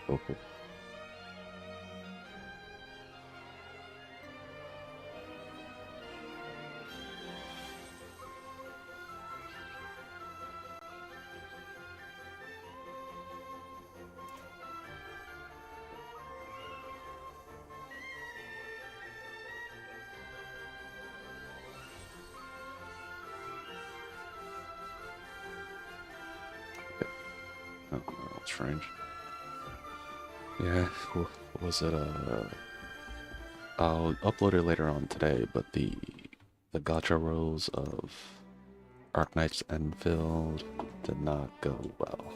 Okay. Oh, that's strange. Yeah, what was it? I'll upload it later on today, but the gacha rolls of Arknight's Enfield did not go well.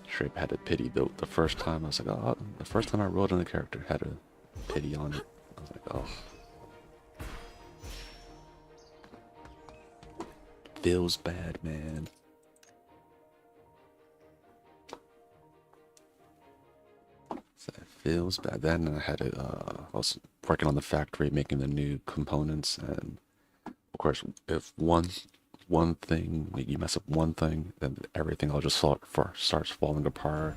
Straight had a pity built the first time. I was like, oh, the first time I rolled in the character had a pity on it. I was like, oh, feels bad, man. So it feels bad. Then I had it. I was working on the factory, making the new components, and of course, if one thing you mess up one thing, then everything will just starts falling apart.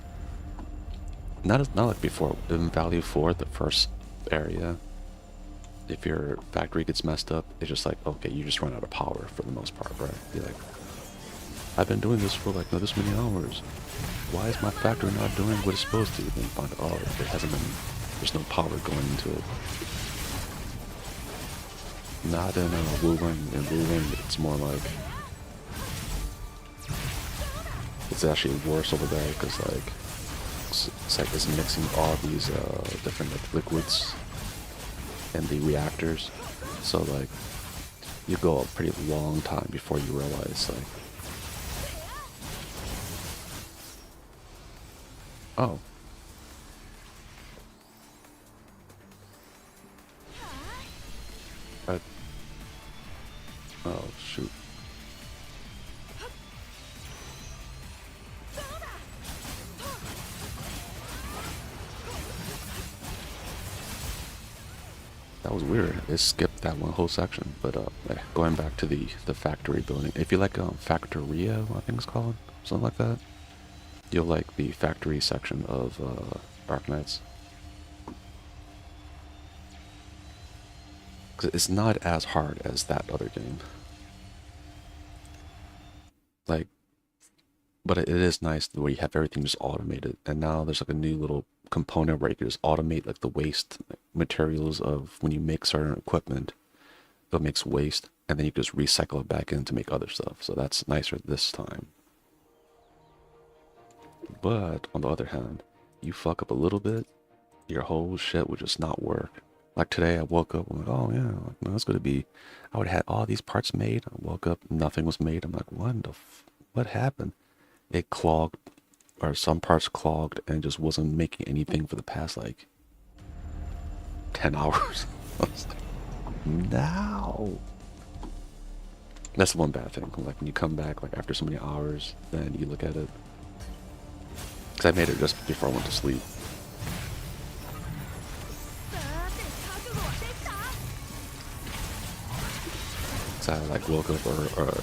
Not like before. In Value 4, the first area, if your factory gets messed up, it's just like, okay, you just run out of power for the most part, right? You're like, I've been doing this for like this many hours. Why is my factory not doing what it's supposed to? Then find out, oh, it hasn't been, there's no power going into it. Not in Wu-Wing, it's more like, it's actually worse over there because like, it's like it's mixing all these different like liquids and the reactors. So like, you go a pretty long time before you realize like, oh, I, oh shoot. That was weird. It skipped that one whole section. But going back to the factory building, if you like Factorio, I think it's called, something like that, you'll like the factory section of Dark Knights. Because it's not as hard as that other game. Like, but it is nice the way you have everything just automated. And now there's like a new little component where you can just automate like the waste materials of when you make certain equipment. It makes waste, and then you just recycle it back in to make other stuff. So that's nicer this time. But on the other hand, you fuck up a little bit, your whole shit would just not work. Like today, I woke up, I'm like, oh yeah, like, no, it's gonna be. I would have had all these parts made. I woke up, nothing was made. I'm like, what happened? It clogged, or some parts clogged, and just wasn't making anything for the past like 10 hours. I was like, no. That's the one bad thing. Like when you come back, like after so many hours, then you look at it. Because I made it just before I went to sleep. So I like woke up or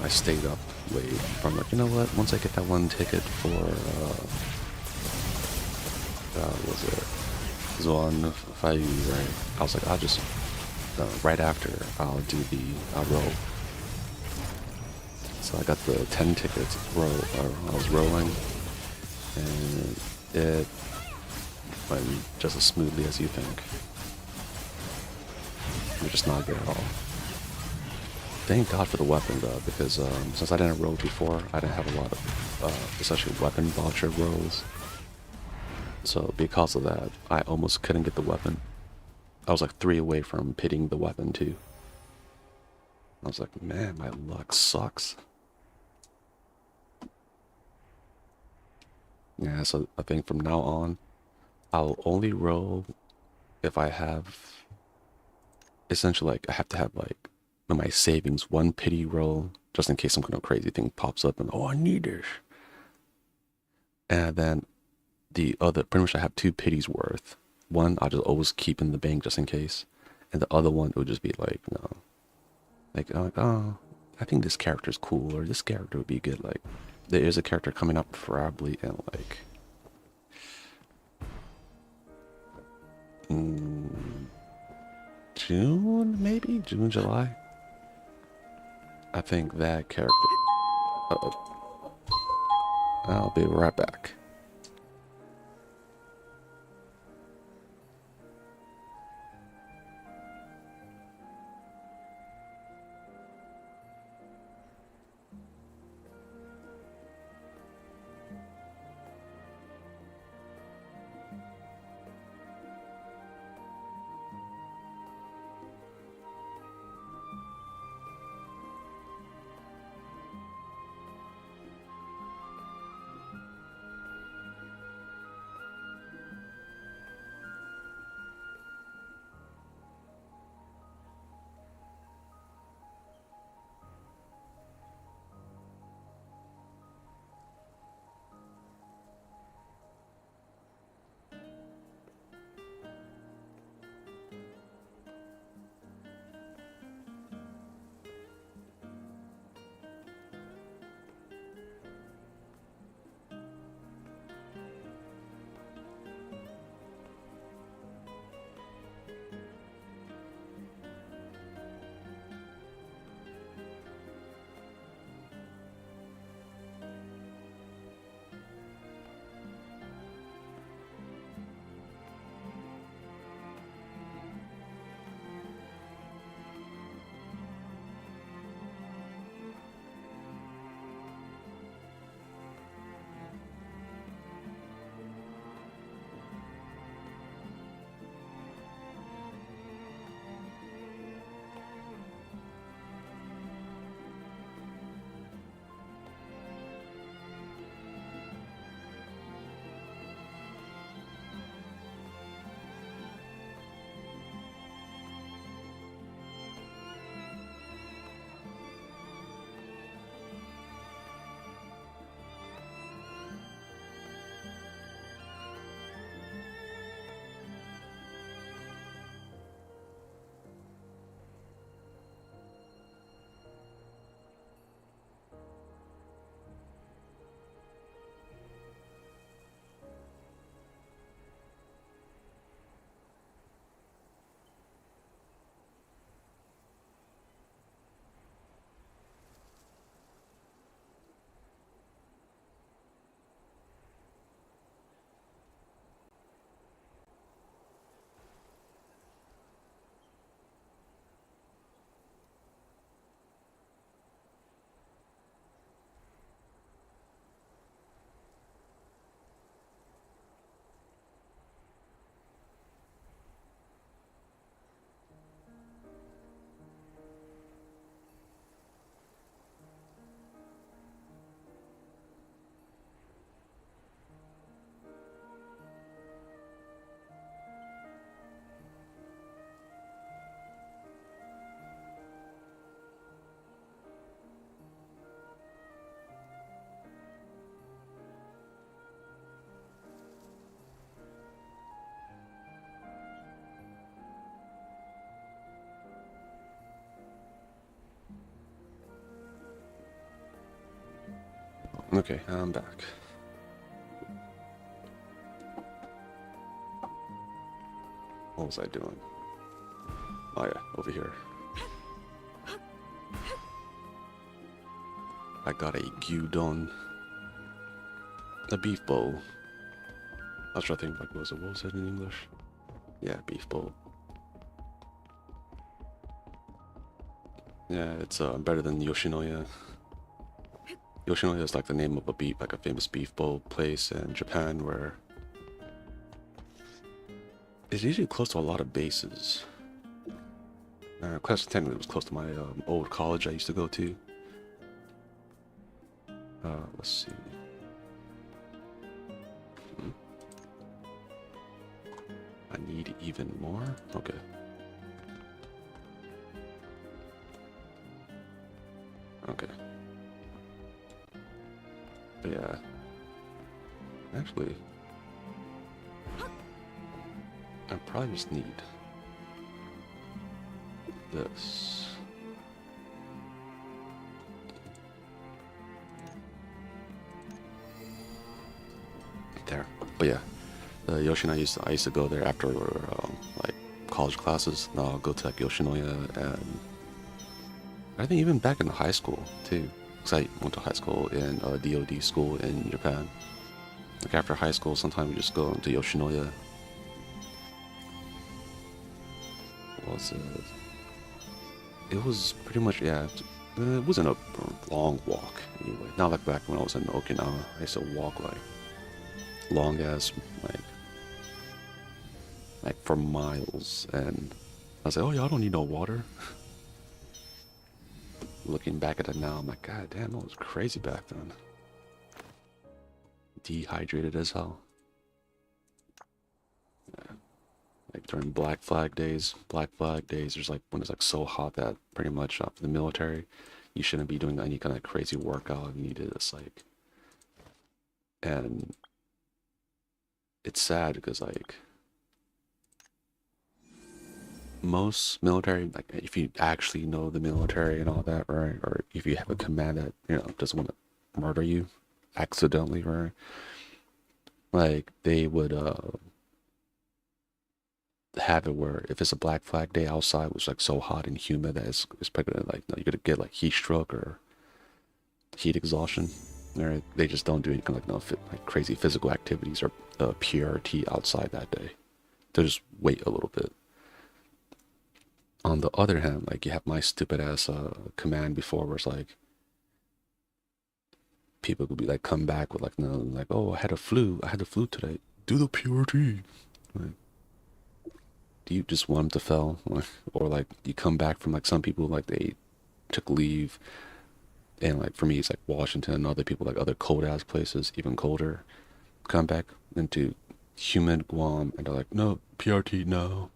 I stayed up late. I'm like, you know what? Once I get that one ticket for what was it? Zone 5, right? I was like, I'll just right after I'll roll. So I got the 10 tickets I was rolling, and it went just as smoothly as you think. It's just not good at all. Thank God for the weapon though, because since I didn't roll before, I didn't have a lot of especially weapon voucher rolls. So because of that, I almost couldn't get the weapon. I was like 3 away from pitting the weapon too. I was like, man, my luck sucks. Yeah, so I think from now on, I'll only roll if I have, essentially like, I have to have like, in my savings, 1 pity roll, just in case some kind of crazy thing pops up and, oh, I need this. And then the other, pretty much I have 2 pities worth. One, I'll just always keep in the bank just in case. And the other one, it would just be like, no. Like, oh, I think this character's cool, or this character would be good. Like, there is a character coming up probably in like June, maybe June, July. I think that character. Uh-oh. I'll be right back. Okay, I'm back. What was I doing? Oh yeah, over here. I got a gyudon. A beef bowl. I was trying to think like what was it in English? Yeah, beef bowl. Yeah, it's better than Yoshinoya. Yoshinoya is like the name of a beef, like a famous beef bowl place in Japan where it's usually close to a lot of bases. Class 10 was close to my old college I used to go to. Let's see. I need even more? Okay. Okay. But yeah. Actually, I probably just need this. there. But yeah, Yoshinoya I used to go there after like college classes. And I'll go to like Yoshinoya, and I think even back in high school too, because I went to high school in DoD school in Japan. Like after high school, sometimes we just go to Yoshinoya. What was it? It was pretty much, yeah. It wasn't a long walk anyway. Not like back when I was in Okinawa. I used to walk like long as like for miles, and I was like, oh yeah, I don't need no water. Looking back at it now, I'm like, God damn, that was crazy back then. Dehydrated as hell. Yeah. Like during Black Flag days, there's like when it's like so hot that pretty much for the military, you shouldn't be doing any kind of crazy workout. You need to just like, and it's sad because like most military, like if you actually know the military and all that, right, or if you have a command that doesn't want to murder you accidentally, right, like they would have it where if it's a Black Flag day outside, which is like so hot and humid that it's probably gonna like you're gonna get like heat stroke or heat exhaustion. Right? They just don't do any kind of like crazy physical activities or PRT outside that day. They just wait a little bit. On the other hand, like you have my stupid ass command before where it's like people could be like come back with like no like, oh, I had the flu today. Do the PRT. Like, do you just want them to fail? Or like you come back from like some people like they took leave, and like for me it's like Washington and other people like other cold ass places, even colder, come back into humid Guam and they're like, no, PRT, no.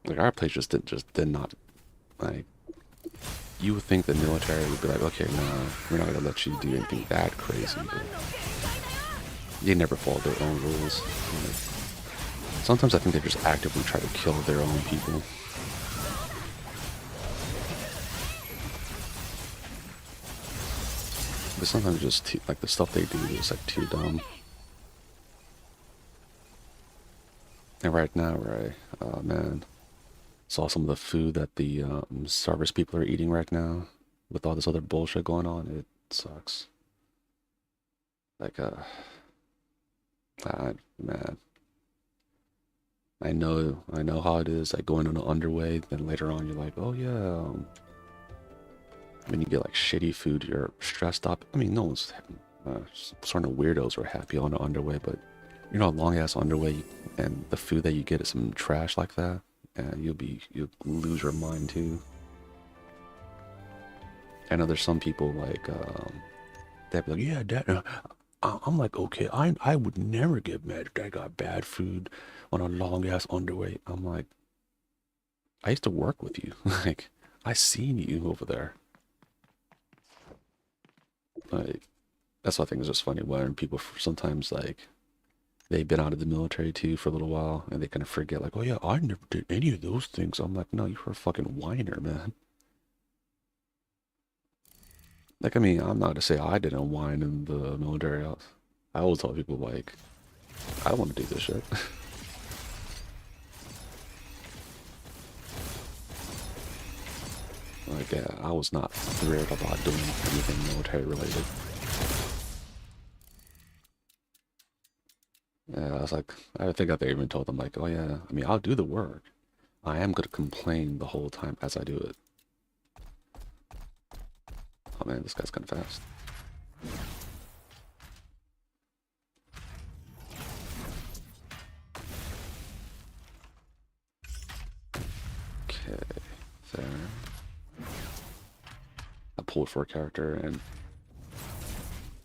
Like our place just did not, like, you would think the military would be like, okay, no, we're not gonna let you do anything that crazy, but they never follow their own rules. Like, sometimes I think they just actively try to kill their own people. But sometimes just like the stuff they do is like too dumb. And right now, right, oh man, saw some of the food that the service people are eating right now with all this other bullshit going on. It sucks. Like, man, I know how it is. Like going on an underway, then later on you're like, oh yeah. When you get like shitty food, you're stressed up. I mean, no one's sort of weirdos are happy on the underway, but a long ass underway, and the food that you get is some trash like that, and you'll lose your mind too. I know there's some people like they'd be like, yeah, that. I'm like, okay, I would never get mad if I got bad food on a long ass underway. I'm like, I used to work with you. Like, I seen you over there. Like, that's what I think is just funny when people sometimes like they've been out of the military too for a little while and they kind of forget like, oh yeah, I never did any of those things. I'm like, no, you were a fucking whiner, man. Like, I mean, I'm not to say I didn't whine in the military. I always tell people like, I don't want to do this shit. Like, yeah, I was not thrilled about doing anything military related. Yeah, I was like, I think I even told them like, oh yeah, I mean, I'll do the work. I am gonna complain the whole time as I do it. Oh man, this guy's kind of fast. Okay, there. I pulled for a character, and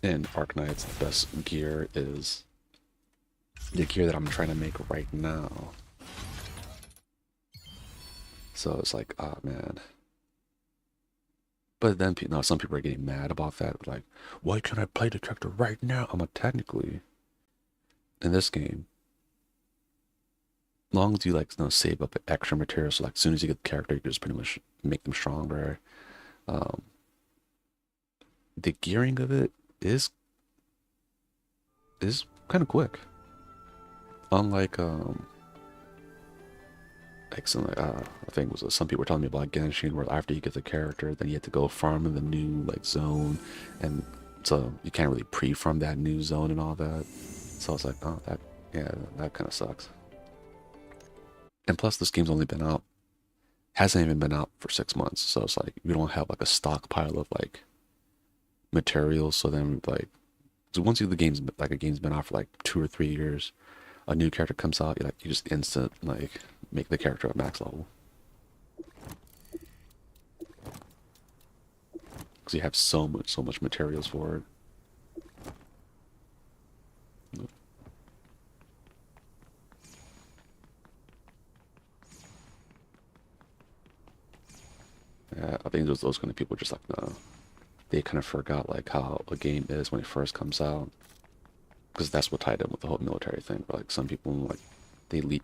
in Arknights, the best gear is the gear that I'm trying to make right now. So it's like, ah, man. But then, some people are getting mad about that. Like, why can't I play the character right now? I'm technically, in this game, long as you like, save up extra material, so like, as soon as you get the character, you just pretty much make them stronger. Um, the gearing of it is kind of quick. Unlike I think it was some people were telling me about Genshin, where after you get the character, then you have to go farm in the new like zone, and so you can't really pre-farm that new zone and all that. So I was like, oh, that yeah, that kind of sucks. And plus, this game's only been out, hasn't even been out for 6 months, so it's like we don't have like a stockpile of like materials. So then like, so once the game's like a game's been out for like 2 or 3 years, a new character comes out, you just instant like make the character at max level because you have so much materials for it. Yeah, I think those kind of people just like no, they kind of forgot like how a game is when it first comes out, because that's what tied in with the whole military thing. Where, like some people like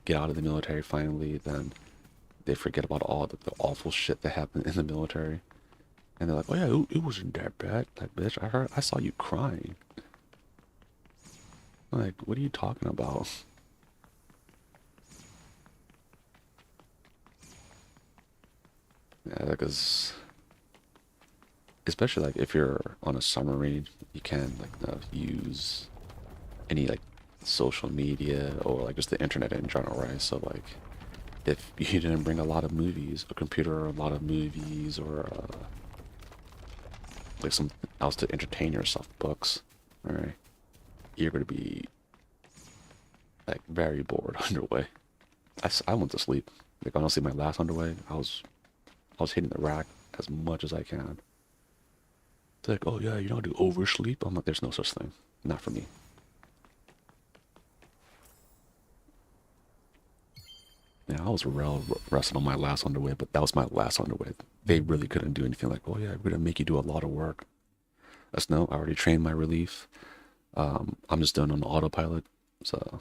get out of the military finally, then they forget about all the awful shit that happened in the military. And they're like, oh yeah, it wasn't that bad. Like, bitch, I saw you crying. Like, what are you talking about? Yeah, because especially like if you're on a submarine, you can't like use any like social media or like just the internet in general, right? So like, if you didn't bring a lot of movies, a computer, or a lot of movies, or like something else to entertain yourself, books, all right, you're gonna be like very bored underway. I went to sleep. Like honestly, my last underway, I was hitting the rack as much as I can. It's like, oh yeah, you don't do oversleep. I'm like, there's no such thing. Not for me. Yeah, I was real resting on my last underway, but that was my last underway. They really couldn't do anything like, oh yeah, we're gonna make you do a lot of work. That's no, I already trained my relief. I'm just done on autopilot. So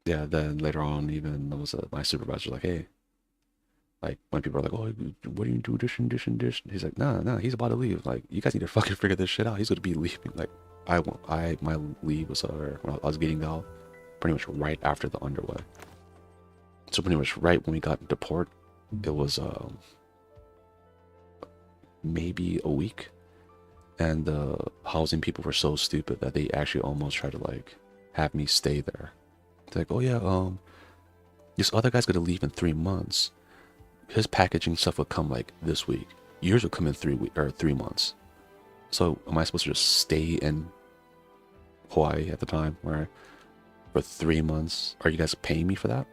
yeah, then later on, even there was my supervisor like, hey, like when people are like, oh, what do you do this and this and this? He's like, no, he's about to leave. Like, you guys need to fucking figure this shit out. He's gonna be leaving. Like, my leave was when I was getting out, pretty much right after the underway. So pretty much right when we got into port, it was maybe a week, and the housing people were so stupid that they actually almost tried to like have me stay there. They're like, oh yeah, this other guy's gonna leave in 3 months. His packaging stuff would come like this week. Yours would come in 3 months. So am I supposed to just stay in Hawaii at the time, where for 3 months? Are you guys paying me for that?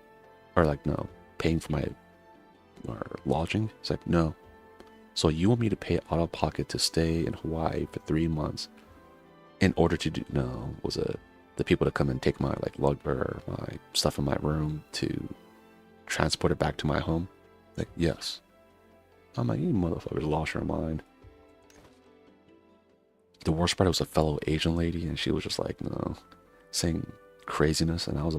Or like, no, paying for my lodging? It's like, no. So you want me to pay out of pocket to stay in Hawaii for 3 months in order to do, no, was it the people to come and take my like lug or my stuff in my room to transport it back to my home? Like, yes. I'm like, you motherfuckers lost your mind. The worst part was a fellow Asian lady, and she was just like, no, saying craziness, and I was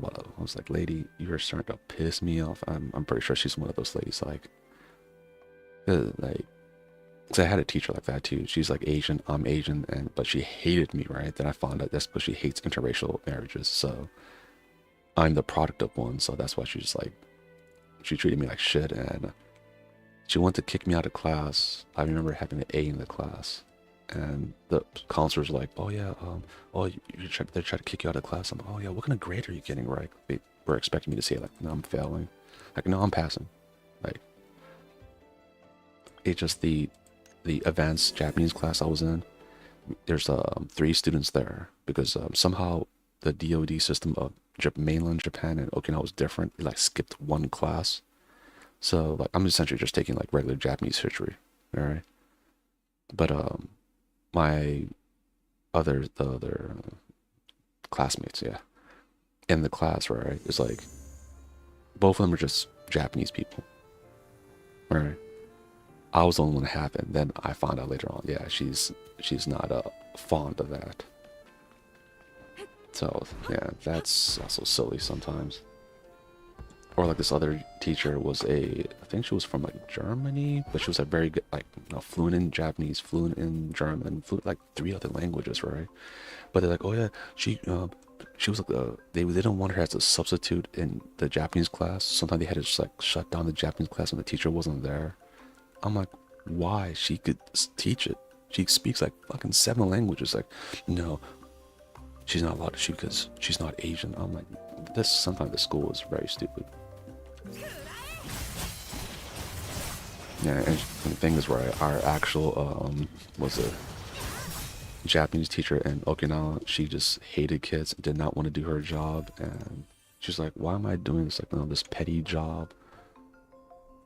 like, lady, you're starting to piss me off. I'm pretty sure she's one of those ladies like, because I had a teacher like that too. She's like Asian, I'm Asian, but she hated me, right? Then I found out that's because she hates interracial marriages. So I'm the product of one, so that's why she's like, she treated me like shit, and she wanted to kick me out of class. I remember having an A in the class, and the counselors were like, oh yeah, they're trying to kick you out of class. I'm like, oh yeah, what kind of grade are you getting? Right? They were expecting me to say like, no, I'm failing. Like, no, I'm passing. Like, it's just the advanced Japanese class I was in. There's 3 students there because somehow the DoD system of mainland Japan and Okinawa was different. It like skipped one class. So like I'm essentially just taking like regular Japanese history, all right? But my the other classmates, yeah, in the class, right, is like both of them are just Japanese people, right? I was the only one that happened. Then I found out later on, yeah, she's not fond of that. So yeah, that's also silly sometimes. Or like this other teacher was I think she was from like Germany, but she was like very good, like fluent in Japanese, fluent in German, fluent like three other languages, right? But they're like, oh yeah, she was like they didn't want her as a substitute in the Japanese class. Sometimes they had to just like shut down the Japanese class when the teacher wasn't there. I'm like, why? She could teach it. She speaks like fucking 7 languages. Like, no, she's not allowed to shoot because she's not Asian. I'm like, this sometimes the school is very stupid. Yeah, and the thing is, right, our actual was a Japanese teacher in Okinawa. She just hated kids, did not want to do her job, and she's like, why am I doing this, like, this petty job?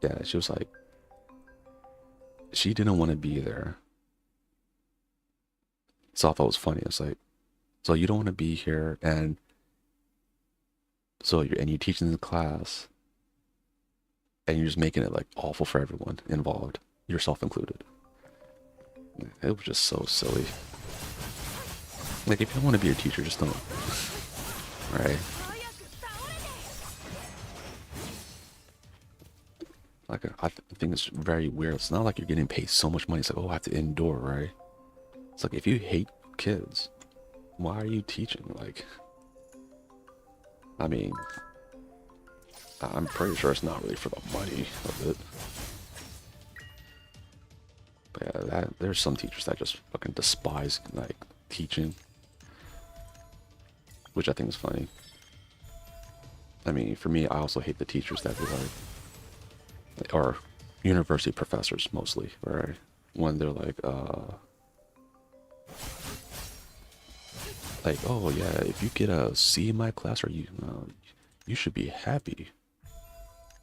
Yeah, she was like, she didn't want to be there. So I thought it was funny. It's like, so you don't want to be here, and you're teaching the class, and you're just making it like awful for everyone involved, yourself included. It was just so silly. Like, if you don't want to be a teacher, just don't. Right? Like, I think it's very weird. It's not like you're getting paid so much money. It's like, oh, I have to endure, right? It's like, if you hate kids, why are you teaching? Like, I mean, I'm pretty sure it's not really for the money of it. But yeah, there's some teachers that just fucking despise, like, teaching. Which I think is funny. I mean, for me, I also hate the teachers that be like, or university professors mostly, right? When they're like, oh yeah, if you get a C in my class, or you should be happy.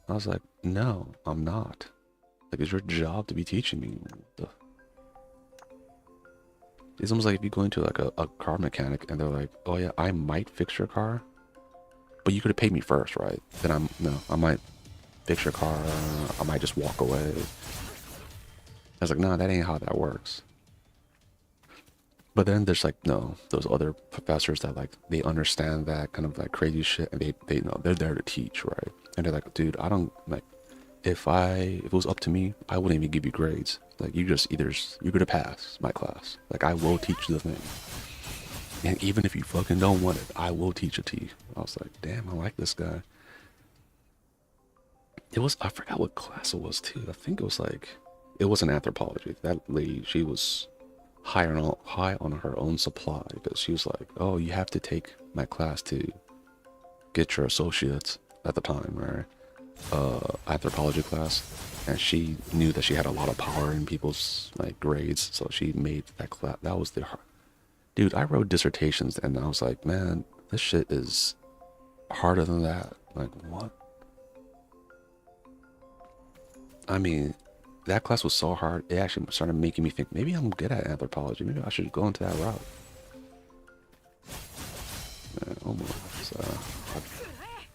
I was like, no, I'm not. Like, it's your job to be teaching me. It's almost like if you go into like a car mechanic and they're like, oh yeah, I might fix your car, but you could have paid me first, right? Then I might fix your car. I might just walk away. I was like, no, that ain't how that works. But then there's like, no, those other professors that like, they understand that kind of like crazy shit, and they know they're there to teach, right? And they're like, dude, I don't like, if it was up to me, I wouldn't even give you grades. Like, you're gonna pass my class. Like, I will teach you the thing. And even if you fucking don't want it, I will teach it to you. I was like, damn, I like this guy. I forgot what class it was too. I think it was an anthropology. That lady, she was high on her own supply, because she was like, oh, you have to take my class to get your associates at the time, right? Anthropology class, and she knew that she had a lot of power in people's like grades, so she made that class. That was the hard. Dude, I wrote dissertations, and I was like, man, this shit is harder than that. Like, what? I mean, that class was so hard, it actually started making me think, maybe I'm good at anthropology. Maybe I should go into that route. Man, almost. I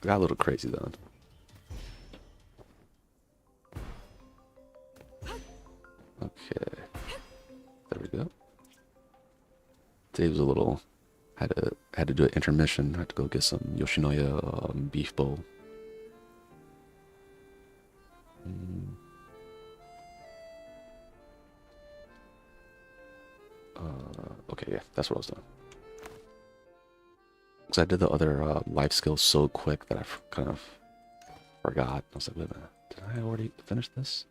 got a little crazy then. Okay, there we go. Today was a little, had to do an intermission. I had to go get some Yoshinoya beef bowl. Okay, yeah, that's what I was doing. Because I did the other life skills so quick that I kind of forgot. I was like, wait a minute, did I already finish this?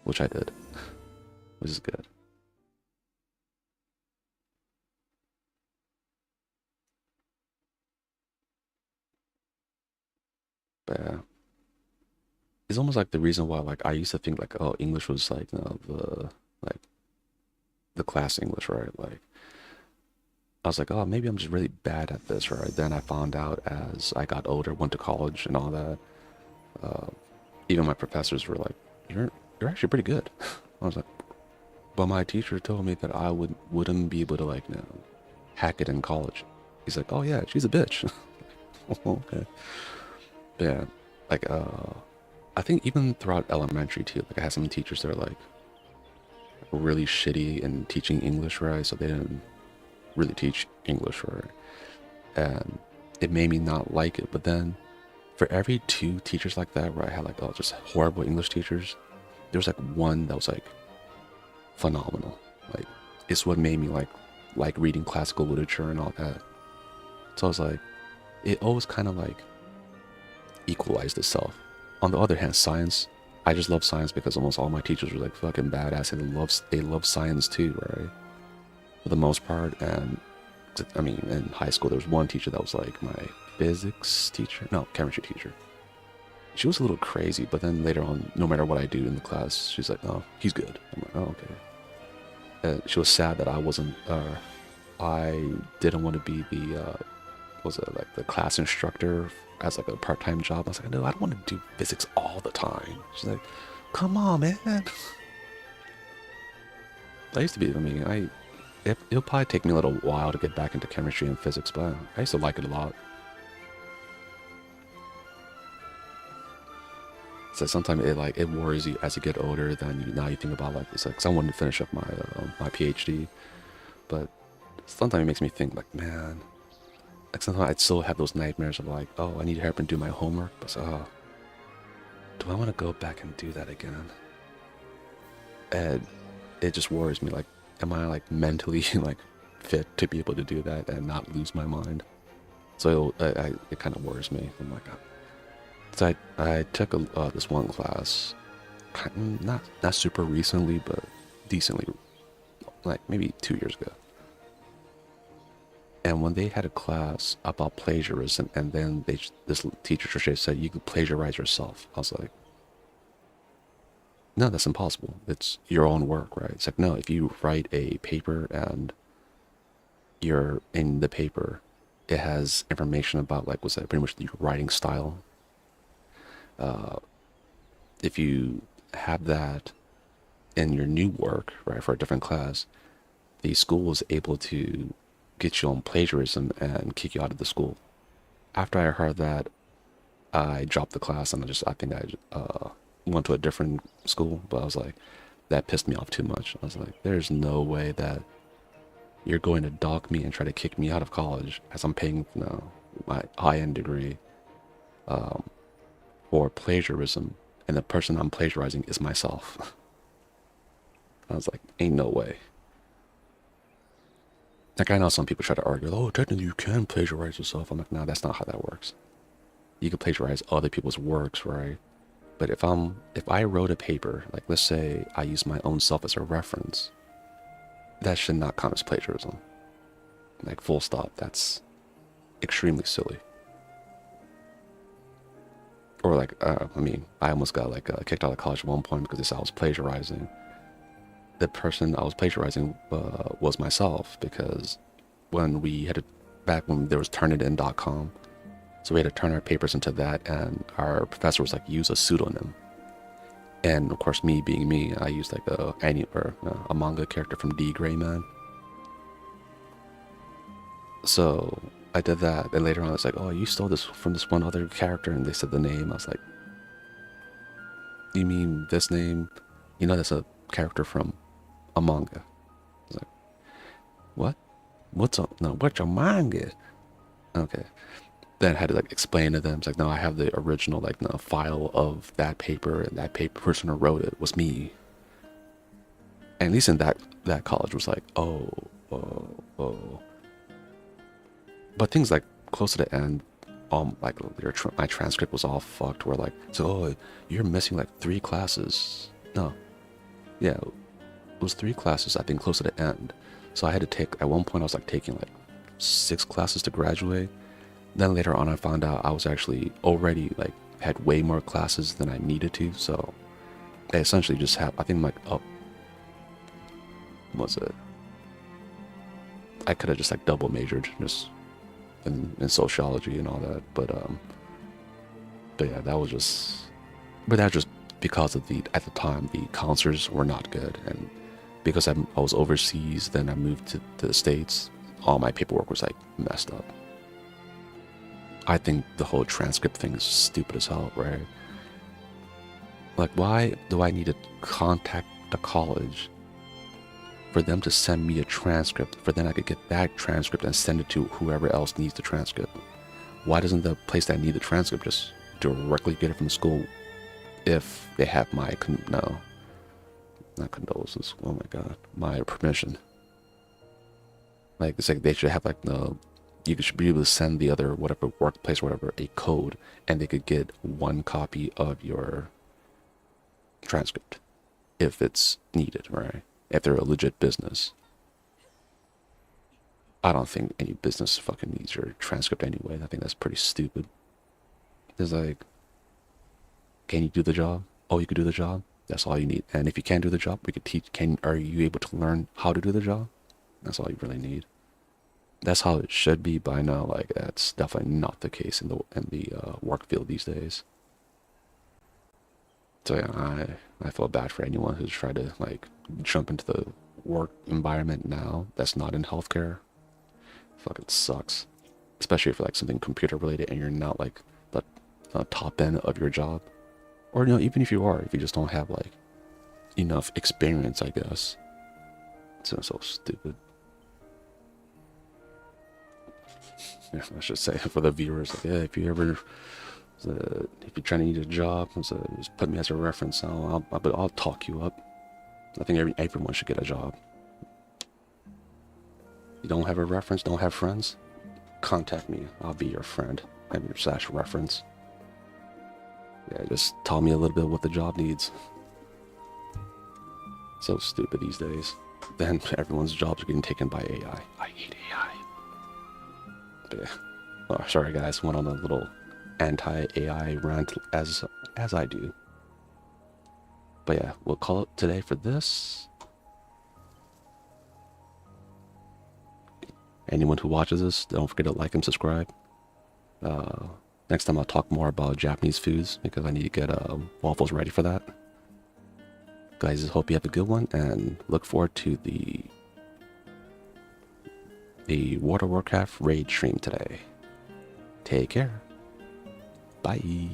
Which I did, which is good. But yeah, it's almost like the reason why, like, I used to think like, oh, English was like, the class English, right? Like, I was like, oh, maybe I'm just really bad at this, right? Then I found out as I got older, went to college and all that. Even my professors were like, you're actually pretty good. I was like, but my teacher told me that I wouldn't be able to, like, hack it in college. He's like, oh yeah, she's a bitch. Okay. Yeah, like, I think even throughout elementary too, like, I had some teachers that are like really shitty in teaching English, right? So they didn't really teach English, right? And it made me not like it. But then for every 2 teachers like that, where I had like just horrible English teachers, there was like one that was like phenomenal. Like, it's what made me like reading classical literature and all that. So I was like, it always kind of like equalized itself. On the other hand, science, I just love science because almost all my teachers were like fucking badass, and they love science too, right? For the most part. And I mean, in high school, there was one teacher that was like my physics teacher, no, chemistry teacher. She was a little crazy, but then later on, no matter what I do in the class, she's like, "Oh, he's good." I'm like, "Oh, okay." She was sad that I didn't want to be the, was it like the class instructor as like a part-time job. I was like, "No, I don't want to do physics all the time." She's like, "Come on, man." I used to be, I mean, it'll probably take me a little while to get back into chemistry and physics, but I used to like it a lot. So sometimes it worries you as you get older. Then now you think about like it's like 'cause I wanted to finish up my PhD, but sometimes it makes me think like, man, like sometimes I'd still have those nightmares of like, oh, I need help and do my homework, but so, oh, do I want to go back and do that again? And it just worries me. Like, am I like mentally like fit to be able to do that and not lose my mind? So it kind of worries me. I'm like, so I took this one class, not super recently, but decently, like maybe 2 years ago. And when they had a class about plagiarism, and then this teacher said you could plagiarize yourself, I was like, no, that's impossible. It's your own work, right? It's like, no, if you write a paper and you're in the paper, it has information about like what's that pretty much your writing style. If you have that in your new work, right, for a different class, the school is able to get you on plagiarism and kick you out of the school. After I heard that, I dropped the class and I think I went to a different school. But I was like, that pissed me off too much. I was like, there's no way that you're going to dock me and try to kick me out of college as I'm paying, my high-end degree for plagiarism, and the person I'm plagiarizing is myself. I was like, ain't no way. Like, I know some people try to argue, oh, technically you can plagiarize yourself. I'm like, no, that's not how that works. You can plagiarize other people's works, right? But if I wrote a paper, like let's say I use my own self as a reference, that should not count as plagiarism. Like, full stop. That's extremely silly. Or like, I mean, I almost got like kicked out of college at one point because they said I was plagiarizing. The person I was plagiarizing was myself, because when we had to, back when there was turnitin.com, so we had to turn our papers into that, and our professor was like, use a pseudonym. And of course, me being me, I used like a manga character from D. Gray Man. So I did that, and later on, it's like, oh, you stole this from this one other character, and they said the name. I was like, you mean this name? You know, that's a character from a manga. I was like, what? What's a manga? Okay. Then I had to like explain to them. It's like, no, I have the original like file of that paper, and that paper person who wrote it was me. And at least in that college was like, oh. But things like close to the end, like my transcript was all fucked. Where like, so oh, you're missing like 3 classes. No, yeah, it was 3 classes. I think close to the end. So I had to take, at one point I was like taking like 6 classes to graduate. Then later on I found out I was actually already like had way more classes than I needed to. So I essentially just have, I think like, was it? I could have just like double majored just in sociology and all that. But yeah, that was just, but that just because of at the time, the counselors were not good. And because I was overseas, then I moved to the States, all my paperwork was like messed up. I think the whole transcript thing is stupid as hell, right? Like, why do I need to contact the college for them to send me a transcript, for then I could get that transcript and send it to whoever else needs the transcript? Why doesn't the place that need the transcript just directly get it from school if they have my no, not condolences. Oh my god, my permission. Like it's like they should have like the you should be able to send the other whatever workplace or whatever a code, and they could get one copy of your transcript if it's needed, right? If they're a legit business. I don't think any business fucking needs your transcript anyway. I think that's pretty stupid. It's like, can you do the job? Oh, you could do the job? That's all you need. And if you can't do the job, we could teach. Are you able to learn how to do the job? That's all you really need. That's how it should be, but I know like that's definitely not the case in the work field these days. So yeah, I feel bad for anyone who's tried to like jump into the work environment now that's not in healthcare. Fucking sucks, especially if like something computer related and you're not like the top end of your job, or you know, even if you are, if you just don't have like enough experience, I guess. It's so stupid. Yeah, I should say for the viewers, like, yeah, if you ever, if you're trying to need a job, just put me as a reference. I'll talk you up. I think everyone should get a job. You don't have a reference, don't have friends? Contact me. I'll be your friend and your / reference. Yeah, just tell me a little bit what the job needs. So stupid these days. Then everyone's jobs are getting taken by AI. I hate AI. But yeah. Oh, sorry guys, went on a little anti-AI rant as I do. But yeah, we'll call it today for this. Anyone who watches this, don't forget to like and subscribe. Next time I'll talk more about Japanese foods because I need to get waffles ready for that. Guys, I hope you have a good one and look forward to the World of Warcraft raid stream today. Take care. Bye.